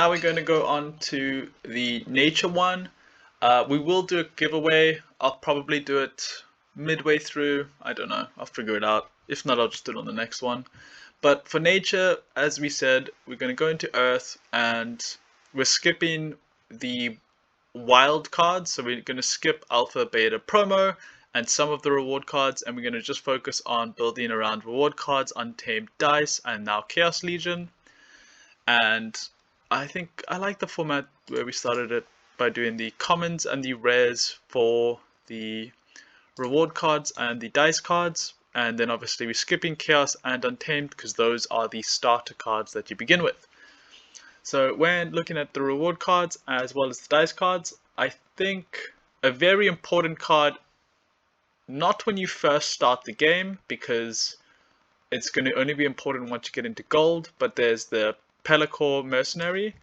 now we're going to go on to the nature one. We will do a giveaway. I'll probably do it midway through. I don't know. I'll figure it out. If not, I'll just do it on the next one. But for nature, as we said, we're going to go into Earth and we're skipping the wild cards. So we're going to skip Alpha, Beta, Promo and some of the reward cards, and we're going to just focus on building around reward cards, Untamed Dice, and now Chaos Legion. And I think I like the format where we started it by doing the commons and the rares for the reward cards and the dice cards, and then obviously we're skipping Chaos and Untamed because those are the starter cards that you begin with. So when looking at the reward cards as well as the dice cards, I think a very important card, not when you first start the game because it's going to only be important once you get into gold, but there's the Pelacor Mercenary.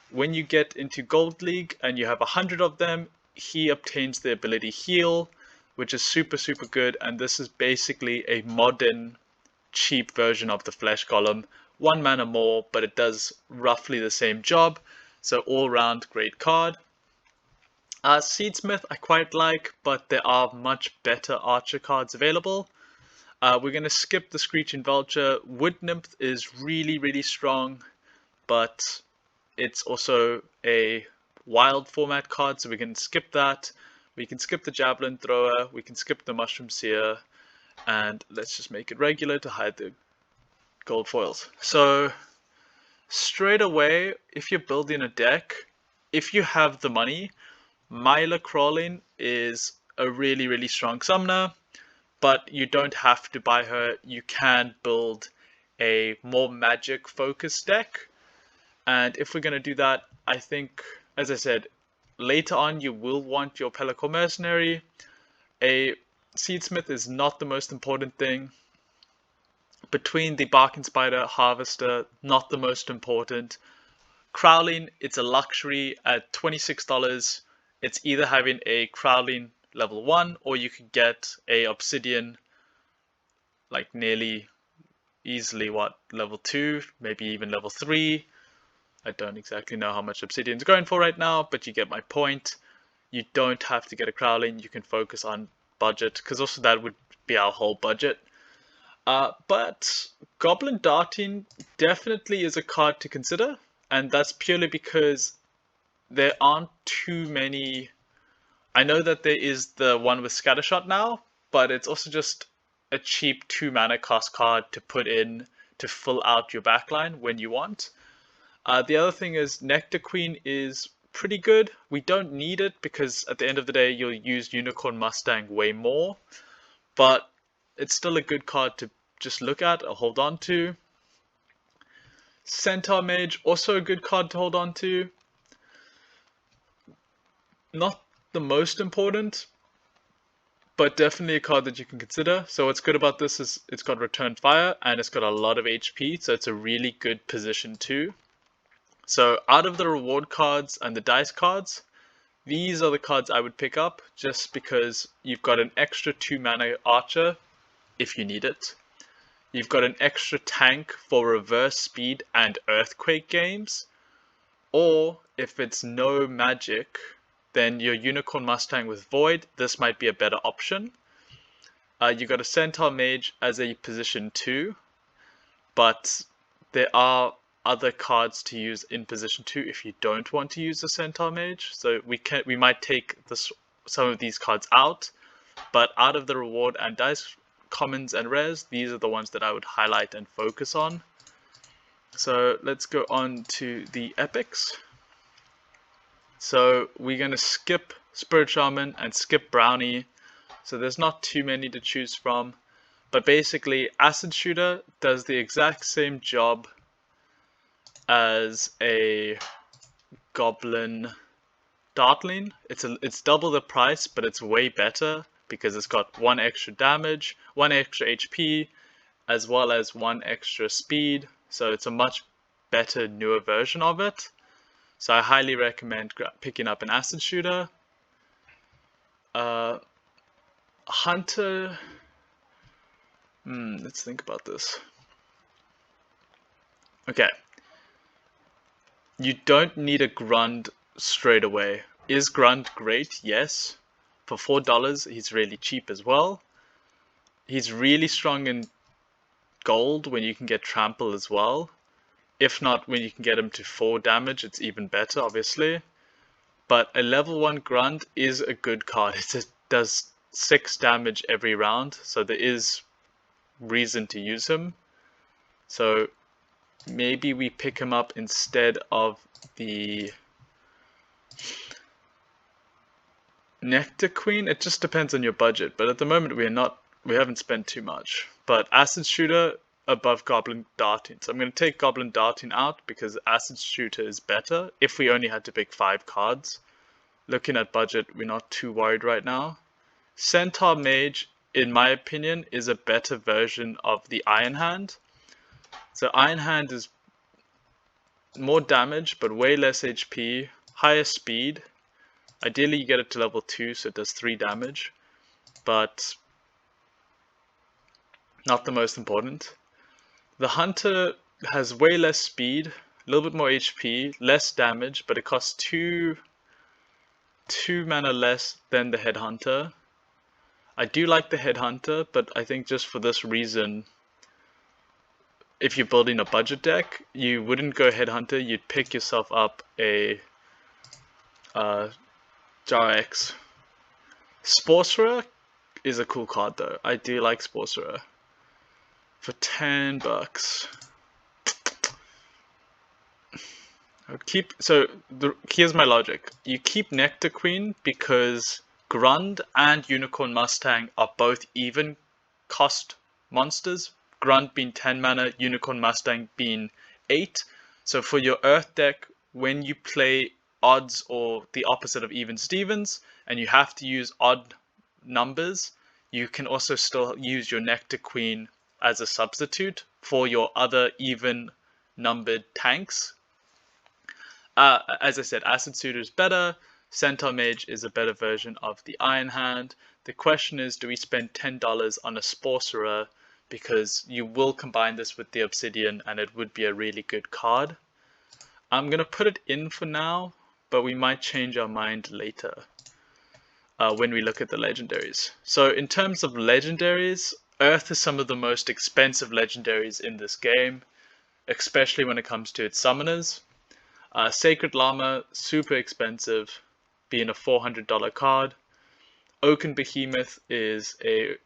When you get into Gold League and you have 100 of them, he obtains the ability Heal, which is super good, and this is basically a modern cheap version of the Flesh Golem. 1 mana more, but it does roughly the same job, so all round great card. Seedsmith I quite like, but there are much better archer cards available. We're going to skip the Screeching Vulture. Wood Nymph is really strong, but it's also a wild format card, so we can skip that. We can skip the Javelin Thrower, we can skip the Mushroom Seer, and let's just make it regular to hide the gold foils. So straight away, if you're building a deck, if you have the money, Myla Crawling is a really strong summoner, but you don't have to buy her. You can build a more magic focused deck. And if we're going to do that, I think, as I said, later on you will want your Pelacor Mercenary. A Seedsmith is not the most important thing. Between the Barking Spider, Harvester, not the most important. Crowling, it's a luxury at $26. It's either having a Crowling level 1 or you could get a Obsidian like nearly easily level 2, maybe even level 3. I don't exactly know how much Obsidian's going for right now, but you get my point. You don't have to get a Crowling, you can focus on budget, because also that would be our whole budget. But Goblin Darting definitely is a card to consider, and that's purely because there aren't too many. I know that there is the one with Scattershot now, but it's also just a cheap 2 mana cost card to put in to fill out your backline when you want. The other thing is Nectar Queen is pretty good. We don't need it because at the end of the day you'll use Unicorn Mustang way more, but it's still a good card to just look at or hold on to. Centaur Mage, also a good card to hold on to. Not the most important, but definitely a card that you can consider. So what's good about this is it's got Return Fire and it's got a lot of HP, so it's a really good position too. So out of the reward cards and the dice cards, these are the cards I would pick up just because you've got an extra 2 mana archer if you need it. You've got an extra tank for reverse speed and earthquake games, or if it's no magic, then your Unicorn Mustang with Void, this might be a better option. You got a Centaur Mage as a position 2, but there are other cards to use in position 2 if you don't want to use the Centaur Mage. So we might take some of these cards out, but out of the reward and dice commons and rares, these are the ones that I would highlight and focus on. So let's go on to the epics. So we're going to skip Spirit Shaman and skip Brownie, so there's not too many to choose from, but basically Acid Shooter does the exact same job as a Goblin Dartling. It's double the price, but it's way better because it's got 1 extra damage, 1 extra HP, as well as 1 extra speed, so it's a much better, newer version of it. So I highly recommend picking up an Acid Shooter. Hunter, let's think about this. Okay, You don't need a Grund straight away. Is Grund great? Yes. For $4, he's really cheap as well. He's really strong in gold when you can get trample as well. If not, when you can get him to 4 damage, it's even better, obviously. But a level 1 Grunt is a good card. It does 6 damage every round, so there is reason to use him. So maybe we pick him up instead of the Nectar Queen. It just depends on your budget, but at the moment we haven't spent too much. But Acid Shooter above Goblin Darting. So I'm going to take Goblin Darting out because Acid Shooter is better if we only had to pick 5 cards. Looking at budget, we're not too worried right now. Centaur Mage, in my opinion, is a better version of the Iron Hand. So Iron Hand is more damage, but way less HP, higher speed. Ideally, you get it to level 2, so it does 3 damage, but not the most important. The Hunter has way less speed, a little bit more HP, less damage, but it costs 2 mana less than the Headhunter. I do like the Headhunter, but I think just for this reason, if you're building a budget deck, you wouldn't go Headhunter, you'd pick yourself up a Jar-X. Sporcerer is a cool card though. I do like Sporcerer. For $10. Here's my logic. You keep Nectar Queen because Grund and Unicorn Mustang are both even cost monsters. Grund being 10 mana, Unicorn Mustang being 8. So for your Earth deck, when you play odds or the opposite of even Stevens, and you have to use odd numbers, you can also still use your Nectar Queen as a substitute for your other even numbered tanks. As I said, Acid Suitor is better. Centaur Mage is a better version of the Iron Hand. The question is, do we spend $10 on a Sporcerer? Because you will combine this with the Obsidian and it would be a really good card. I'm going to put it in for now, but we might change our mind later when we look at the legendaries. So in terms of legendaries, Earth is some of the most expensive legendaries in this game, especially when it comes to its summoners. Sacred Llama, super expensive, being a $400 card. Oaken Behemoth is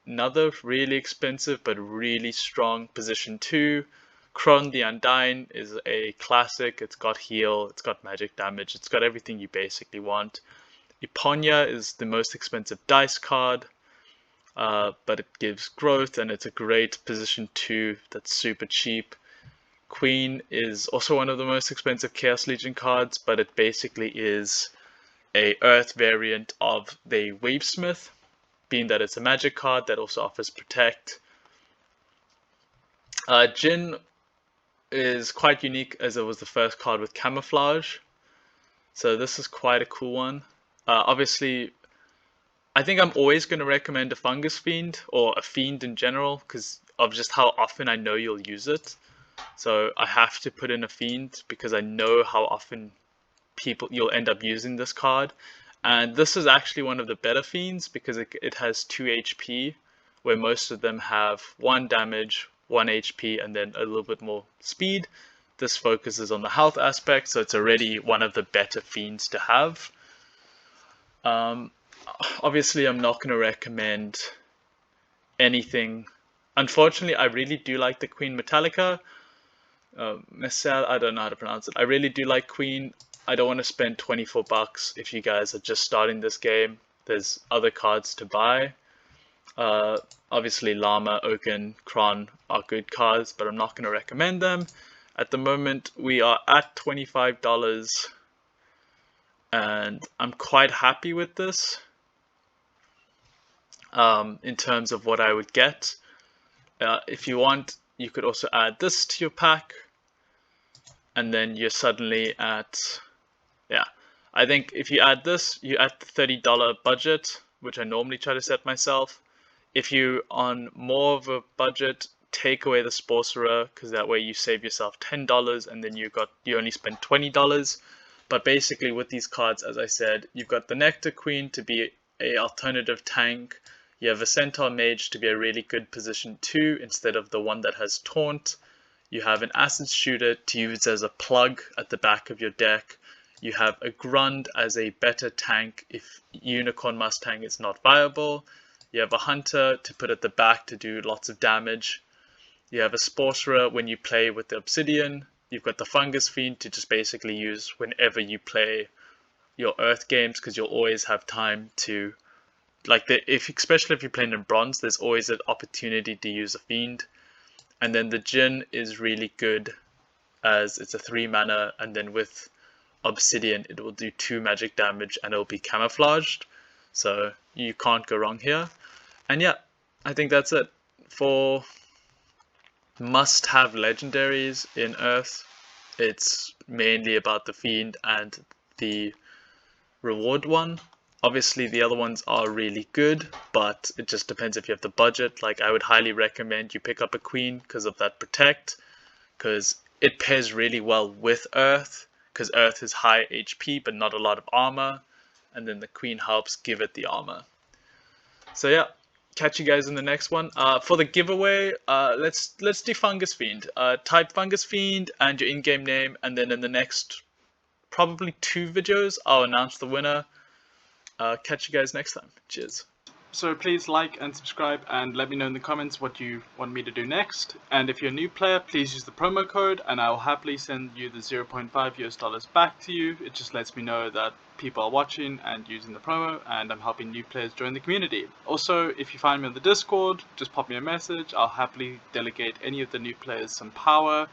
another really expensive but really strong position 2. Kron the Undying is a classic. It's got heal, it's got magic damage, it's got everything you basically want. Eponia is the most expensive dice card, but it gives growth and it's a great position 2 that's super cheap. Queen is also one of the most expensive Chaos Legion cards, but it basically is a Earth variant of the Wavesmith, being that it's a magic card that also offers Protect. Jin is quite unique as it was the first card with Camouflage, so this is quite a cool one. Obviously, I think I'm always going to recommend a Fungus Fiend, or a Fiend in general, because of just how often I know you'll use it. So I have to put in a Fiend because I know how often you'll end up using this card. And this is actually one of the better Fiends because it has 2 HP, where most of them have 1 damage, 1 HP, and then a little bit more speed. This focuses on the health aspect, so it's already one of the better Fiends to have. Obviously, I'm not going to recommend anything. Unfortunately, I really do like the Queen Metallica. I don't know how to pronounce it. I really do like Queen. I don't want to spend $24 if you guys are just starting this game. There's other cards to buy. Obviously, Llama, Oaken, Kron are good cards, but I'm not going to recommend them. At the moment, we are at $25, and I'm quite happy with this in terms of what I would get. If you want, you could also add this to your pack, and then you're suddenly at, I think if you add this, you're at the $30 budget, which I normally try to set myself. If you're on more of a budget, take away the sorcerer, because that way you save yourself $10 and then you only spend $20. But basically with these cards, as I said, you've got the Nectar Queen to be a alternative tank. You have a Centaur Mage to be a really good position 2 instead of the one that has Taunt. You have an Acid Shooter to use as a plug at the back of your deck. You have a Grund as a better tank if Unicorn Mustang is not viable. You have a Hunter to put at the back to do lots of damage. You have a Sorcerer when you play with the Obsidian. You've got the Fungus Fiend to just basically use whenever you play your Earth games, because you'll always have time to, especially if you're playing in Bronze, there's always an opportunity to use a Fiend. And then the Djinn is really good as it's a 3 mana, and then with Obsidian it will do 2 magic damage and it'll be camouflaged. So you can't go wrong here. And yeah, I think that's it for must-have legendaries in Earth. It's mainly about the Fiend and the reward one. Obviously the other ones are really good, but it just depends if you have the budget. Like, I would highly recommend you pick up a Queen because of that Protect, because it pairs really well with Earth, because Earth is high HP but not a lot of armor, and then the Queen helps give it the armor. So yeah, catch you guys in the next one. For the giveaway, let's do Fungus Fiend. Type Fungus Fiend and your in-game name, and then in the next probably 2 videos I'll announce the winner. Catch you guys next time. Cheers. So please like and subscribe and let me know in the comments what you want me to do next. And if you're a new player, please use the promo code and I'll happily send you the $0.5 back to you. It just lets me know that people are watching and using the promo, and I'm helping new players join the community. Also, if you find me on the Discord, just pop me a message. I'll happily delegate any of the new players some power.